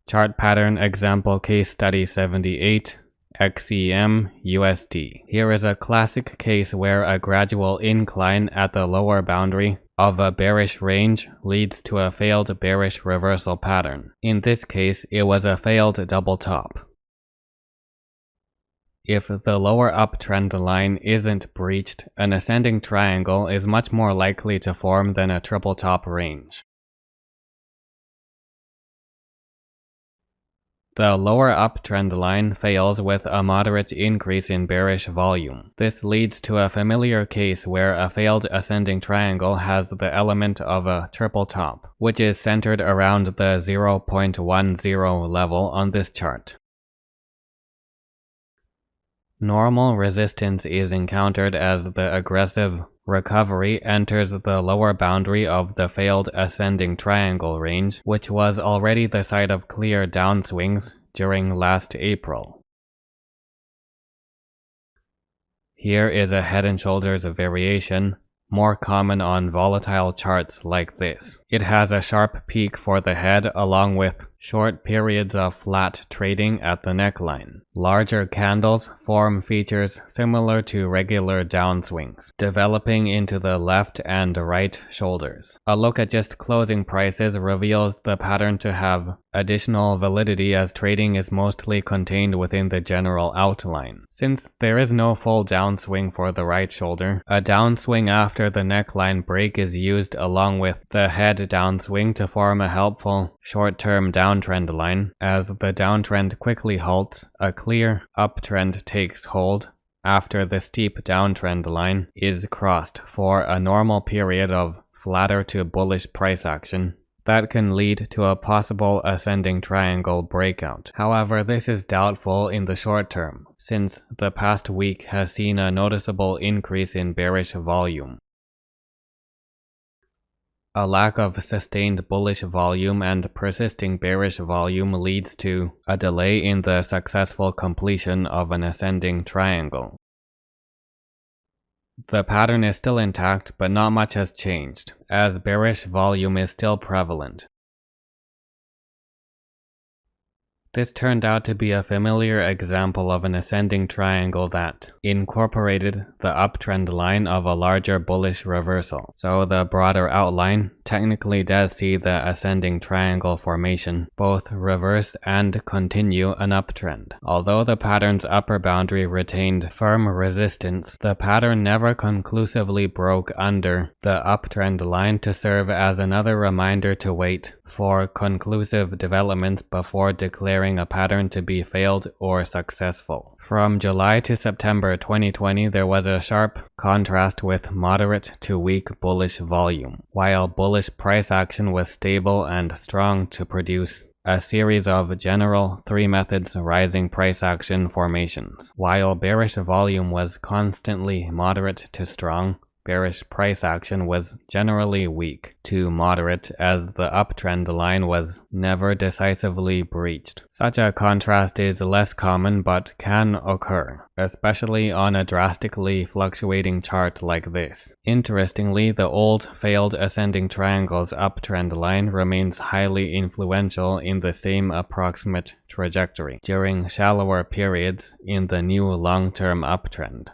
Chart Pattern Example Case Study 78, XEM-USD. Here is a classic case where a gradual incline at the lower boundary of a bearish range leads to a failed bearish reversal pattern. In this case, it was a failed double top. If the lower uptrend line isn't breached, an ascending triangle is much more likely to form than a triple top range. The lower uptrend line fails with a moderate increase in bearish volume. This leads to a familiar case where a failed ascending triangle has the element of a triple top, which is centered around the 0.10 level on this chart. Normal resistance is encountered as the aggressive recovery enters the lower boundary of the failed ascending triangle range, which was already the site of clear downswings during last April. Here is a head and shoulders variation, more common on volatile charts like this. It has a sharp peak for the head along with short periods of flat trading at the neckline. Larger candles form features similar to regular downswings, developing into the left and right shoulders. A look at just closing prices reveals the pattern to have additional validity as trading is mostly contained within the general outline. Since there is no full downswing for the right shoulder, a downswing after the neckline break is used along with the head downswing to form a helpful short-term downtrend line. As the downtrend quickly halts, a clear uptrend takes hold after the steep downtrend line is crossed for a normal period of flatter to bullish price action that can lead to a possible ascending triangle breakout. However, this is doubtful in the short term, since the past week has seen a noticeable increase in bearish volume. A lack of sustained bullish volume and persisting bearish volume leads to a delay in the successful completion of an ascending triangle. The pattern is still intact, but not much has changed, as bearish volume is still prevalent. This turned out to be a familiar example of an ascending triangle that incorporated the uptrend line of a larger bullish reversal. So the broader outline technically does see the ascending triangle formation both reverse and continue an uptrend. Although the pattern's upper boundary retained firm resistance, the pattern never conclusively broke under the uptrend line to serve as another reminder to wait for conclusive developments before declaring a pattern to be failed or successful. From July to September 2020, there was a sharp contrast with moderate to weak bullish volume, while bullish price action was stable and strong to produce a series of general three methods rising price action formations. While bearish volume was constantly moderate to strong, bearish price action was generally weak to moderate as the uptrend line was never decisively breached. Such a contrast is less common but can occur, especially on a drastically fluctuating chart like this. Interestingly, the old failed ascending triangle's uptrend line remains highly influential in the same approximate trajectory during shallower periods in the new long-term uptrend.